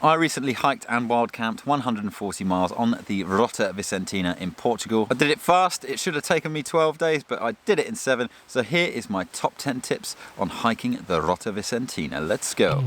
I recently hiked and wild camped 140 miles on the Rota Vicentina in Portugal. I did it fast. It should have taken me 12 days, but I did it in 7. So here is my top 10 tips on hiking the Rota Vicentina. Let's go.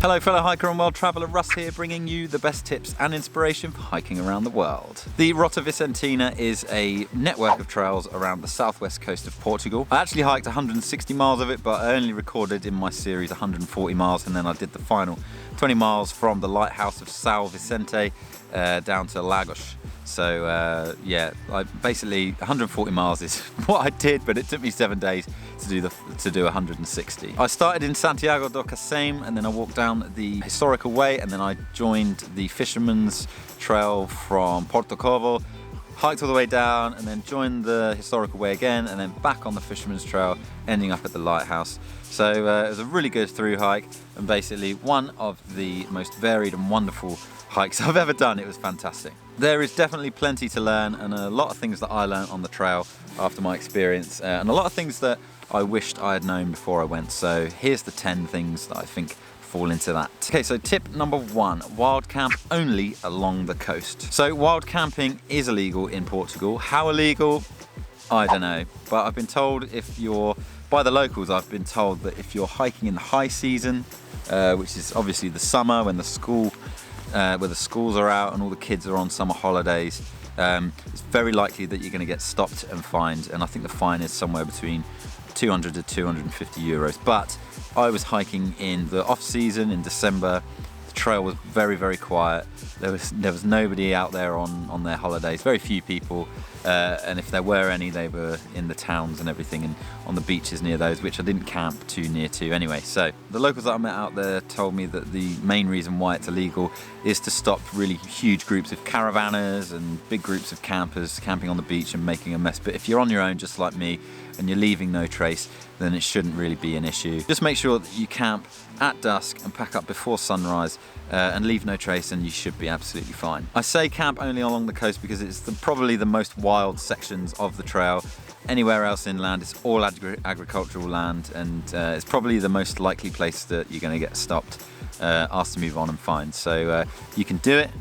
Hello fellow hiker and world traveller, Russ here, bringing you the best tips and inspiration for hiking around the world. The Rota Vicentina is a network of trails around the southwest coast of Portugal. I actually hiked 160 miles of it, but I only recorded in my series 140 miles, and then I did the final 20 miles from the lighthouse of São Vicente down to Lagos. So yeah, basically 140 miles is what I did, but it took me 7 days to do 160. I started in Santiago do Cacém, and then I walked down the historical way, and then I joined the fisherman's trail from Portugal, hiked all the way down, and then joined the historical way again, and then back on the fisherman's trail, ending up at the lighthouse. So it was a really good through hike, and basically one of the most varied and wonderful hikes I've ever done. It was fantastic. There is definitely plenty to learn, and a lot of things that I learned on the trail after my experience, and a lot of things that I wished I had known before I went. So here's the 10 things that I think fall into that. Okay, so tip number 1, wild camp only along the coast. So wild camping is illegal in Portugal. How illegal? I don't know, but I've been told by the locals, I've been told that if you're hiking in the high season, which is obviously the summer when the schools are out and all the kids are on summer holidays, it's very likely that you're going to get stopped and fined, and I think the fine is somewhere between 200 to 250 euros. But I was hiking in the off season in December. The trail was very, very quiet. There was nobody out there on their holidays, very few people, and if there were any, they were in the towns and everything, and on the beaches near those, which I didn't camp too near to anyway. So the locals that I met out there told me that the main reason why it's illegal is to stop really huge groups of caravanners and big groups of campers camping on the beach and making a mess. But if you're on your own, just like me, and you're leaving no trace, then it shouldn't really be an issue. Just make sure that you camp at dusk and pack up before sunrise, and leave no trace, and you should be absolutely fine. I say camp only along the coast because it's probably the most wild sections of the trail. Anywhere else inland, it's all agricultural land, and it's probably the most likely place that you're going to get stopped, asked to move on and fined. So you can do it.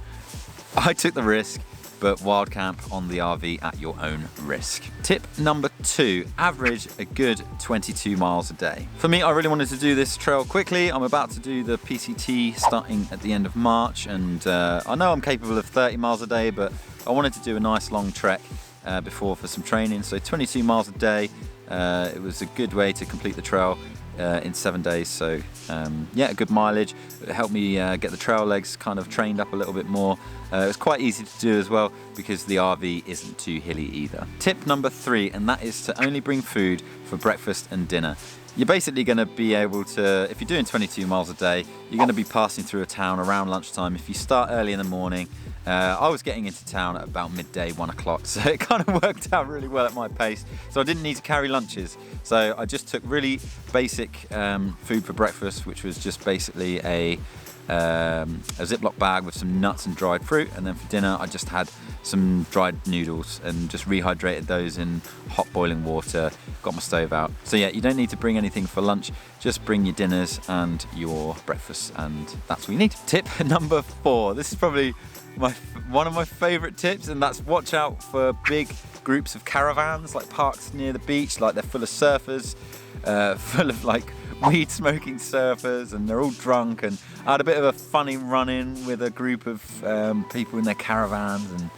I took the risk, but wild camp on the RV at your own risk. Tip number 2, average a good 22 miles a day. For me, I really wanted to do this trail quickly. I'm about to do the PCT starting at the end of March, and I know I'm capable of 30 miles a day, but I wanted to do a nice long trek before for some training. So 22 miles a day, it was a good way to complete the trail in 7 days. So yeah, good mileage. It helped me get the trail legs kind of trained up a little bit more. It was quite easy to do as well because the RV isn't too hilly either. Tip number 3, and that is to only bring food for breakfast and dinner. You're basically going to be able to, if you're doing 22 miles a day, you're going to be passing through a town around lunchtime. If you start early in the morning, I was getting into town at about midday, 1 o'clock, so it kind of worked out really well at my pace. So I didn't need to carry lunches. So I just took really basic food for breakfast, which was just basically a Ziploc bag with some nuts and dried fruit, and then for dinner I just had some dried noodles and just rehydrated those in hot boiling water, got my stove out. So yeah, you don't need to bring anything for lunch, just bring your dinners and your breakfast, and that's what you need. Tip number 4, this is probably one of my favourite tips, and that's watch out for big groups of caravans, like parked near the beach, like they're full of surfers, full of like weed smoking surfers, and they're all drunk. And I had a bit of a funny run-in with a group of people in their caravans, and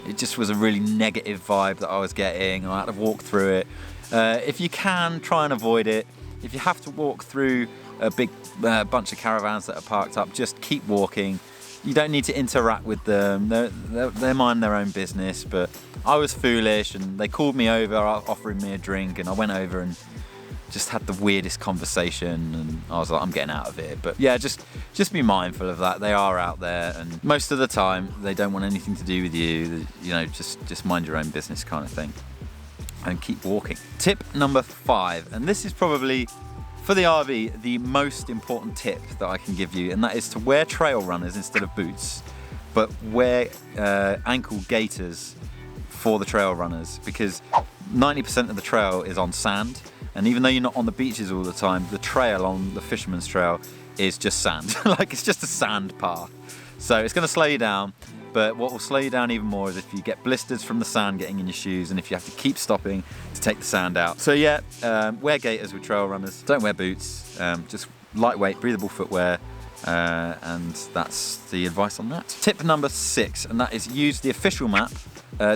it just was a really negative vibe that I was getting. I had to walk through it. If you can, try and avoid it. If you have to walk through a big bunch of caravans that are parked up, just keep walking. You don't need to interact with them. They mind their own business. But I was foolish, and they called me over offering me a drink, and I went over and just had the weirdest conversation, and I was like, I'm getting out of here. But yeah, just be mindful of that. They are out there, and most of the time they don't want anything to do with you. You know, just mind your own business kind of thing, and keep walking. Tip number 5, and this is probably for the RV the most important tip that I can give you, and that is to wear trail runners instead of boots, but wear ankle gaiters for the trail runners, because 90% of the trail is on sand, and even though you're not on the beaches all the time, the trail on the Fisherman's Trail is just sand. Like, it's just a sand path. So it's going to slow you down, but what will slow you down even more is if you get blisters from the sand getting in your shoes, and if you have to keep stopping to take the sand out. So yeah, wear gaiters with trail runners. Don't wear boots, just lightweight, breathable footwear. And that's the advice on that. Tip number 6, and that is use the official map.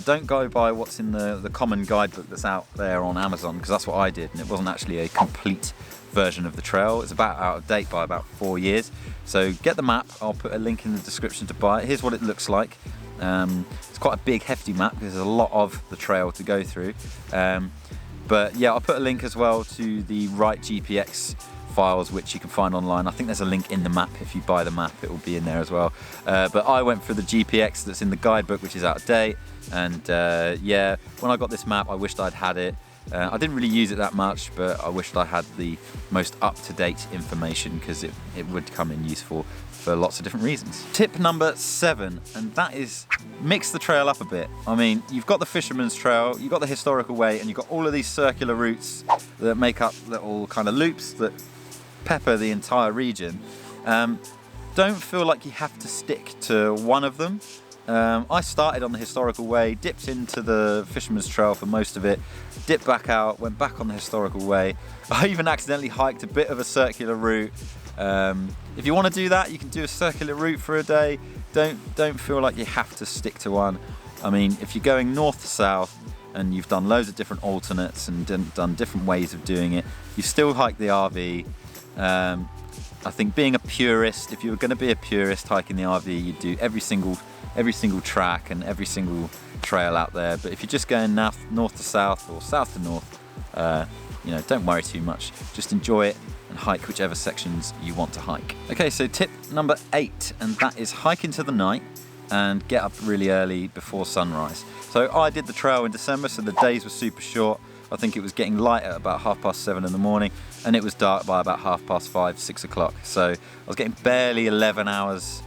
Don't go by what's in the common guidebook that's out there on Amazon, because that's what I did, and it wasn't actually a complete version of the trail. It's about out of date by about 4 years. So get the map. I'll put a link in the description to buy it. Here's what it looks like. It's quite a big, hefty map because there's a lot of the trail to go through. But yeah, I'll put a link as well to the right GPX files, which you can find online. I think there's a link in the map. If you buy the map, it will be in there as well. But I went for the GPX that's in the guidebook, which is out of date. And yeah, when I got this map, I wished I'd had it. I didn't really use it that much, but I wished I had the most up-to-date information, because it would come in useful for lots of different reasons. Tip number 7, and that is mix the trail up a bit. I mean, you've got the Fisherman's Trail, you've got the historical way, and you've got all of these circular routes that make up little kind of loops that pepper the entire region. Don't feel like you have to stick to one of them. I started on the historical way, dipped into the Fisherman's Trail for most of it, dipped back out, went back on the historical way. I even accidentally hiked a bit of a circular route. If you want to do that, you can do a circular route for a day. Don't feel like you have to stick to one. I mean, if you're going north to south and you've done loads of different alternates and done different ways of doing it, you still hike the RV. I think being a purist, if you were going to be a purist hiking the RV, you'd do every single track and every single trail out there. But if you're just going north to south or south to north, you know, don't worry too much. Just enjoy it and hike whichever sections you want to hike. Okay, so tip number 8, and that is hike into the night and get up really early before sunrise. So I did the trail in December, so the days were super short. I think it was getting light at about 7:30 in the morning, and it was dark by about 5:30, 6 o'clock. So I was getting barely 11 hours,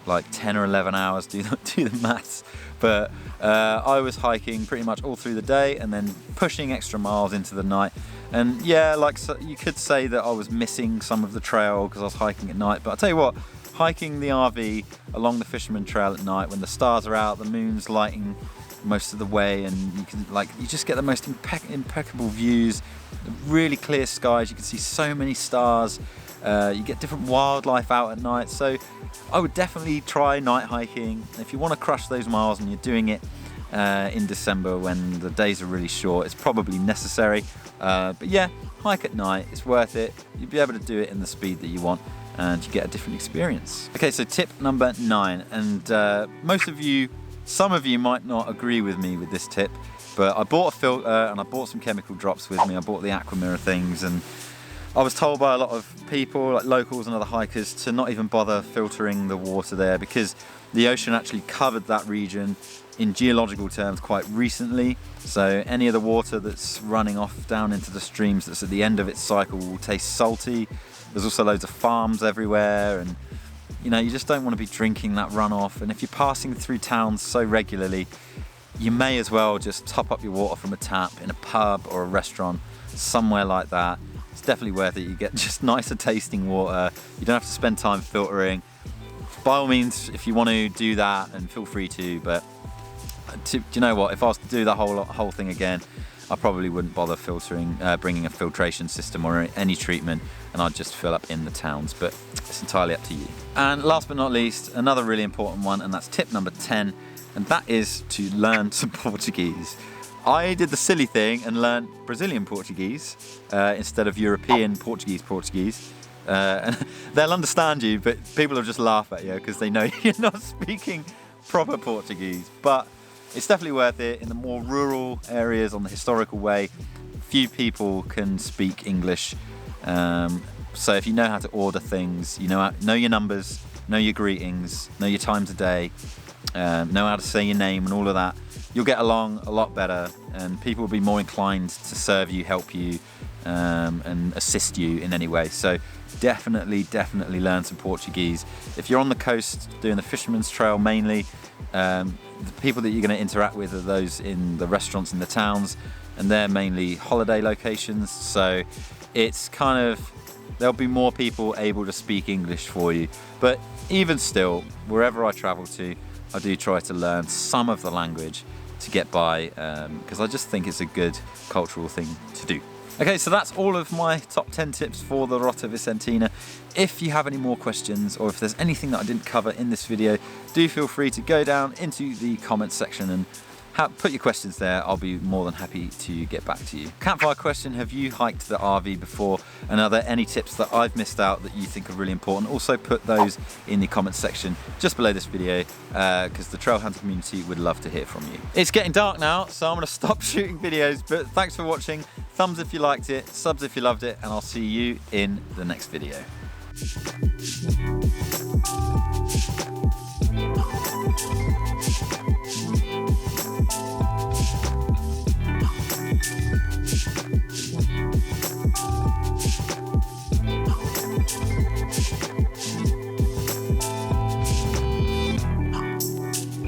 like 10 or 11 hours, do the maths. But I was hiking pretty much all through the day and then pushing extra miles into the night. And yeah, like, so you could say that I was missing some of the trail because I was hiking at night. But I'll tell you what, hiking the RV along the Fisherman Trail at night when the stars are out, the moon's lighting most of the way, and you just get the most impeccable views, really clear skies. You can see so many stars. You get different wildlife out at night. So I would definitely try night hiking if you want to crush those miles, and you're doing it in December when the days are really short. It's probably necessary, but yeah, hike at night. It's worth it. You'll be able to do it in the speed that you want, and you get a different experience. Okay, so tip number 9, and some of you might not agree with me with this tip, but I bought a filter and I bought some chemical drops with me. I bought the Aquamirror things, and I was told by a lot of people, like locals and other hikers, to not even bother filtering the water there, because the ocean actually covered that region in geological terms quite recently. So any of the water that's running off down into the streams that's at the end of its cycle will taste salty. There's also loads of farms everywhere, and you know, you just don't want to be drinking that runoff. And if you're passing through towns so regularly, you may as well just top up your water from a tap in a pub or a restaurant, somewhere like that. It's definitely worth it. You get just nicer tasting water. You don't have to spend time filtering. By all means, if you want to do that, and feel free to, but do you know what? If I was to do the whole thing again, I probably wouldn't bother filtering, bringing a filtration system or any treatment, and I'd just fill up in the towns, but it's entirely up to you. And last but not least, another really important one, and that's tip number 10, and that is to learn some Portuguese. I did the silly thing and learned Brazilian Portuguese instead of European Portuguese. And they'll understand you, but people will just laugh at you because they know you're not speaking proper Portuguese. But it's definitely worth it. In the more rural areas on the historical way, few people can speak English. So if you know how to order things, you know your numbers, know your greetings, know your times of day, know how to say your name and all of that, you'll get along a lot better, and people will be more inclined to serve you, help you, and assist you in any way. So definitely learn some Portuguese. If you're on the coast doing the fisherman's trail mainly, the people that you're going to interact with are those in the restaurants in the towns, and they're mainly holiday locations, so it's kind of, there'll be more people able to speak English for you. But even still, wherever I travel to, I do try to learn some of the language to get by, because I just think it's a good cultural thing to do. Okay, so that's all of my top 10 tips for the Rota Vicentina. If you have any more questions, or if there's anything that I didn't cover in this video, do feel free to go down into the comments section and put your questions there. I'll be more than happy to get back to you. Campfire question: have you hiked the RV before, and are there any tips that I've missed out that you think are really important? Also put those in the comments section just below this video, because the trail hunter community would love to hear from you. It's getting dark now, so I'm going to stop shooting videos, but thanks for watching. Thumbs if you liked it, subs if you loved it, and I'll see you in the next video.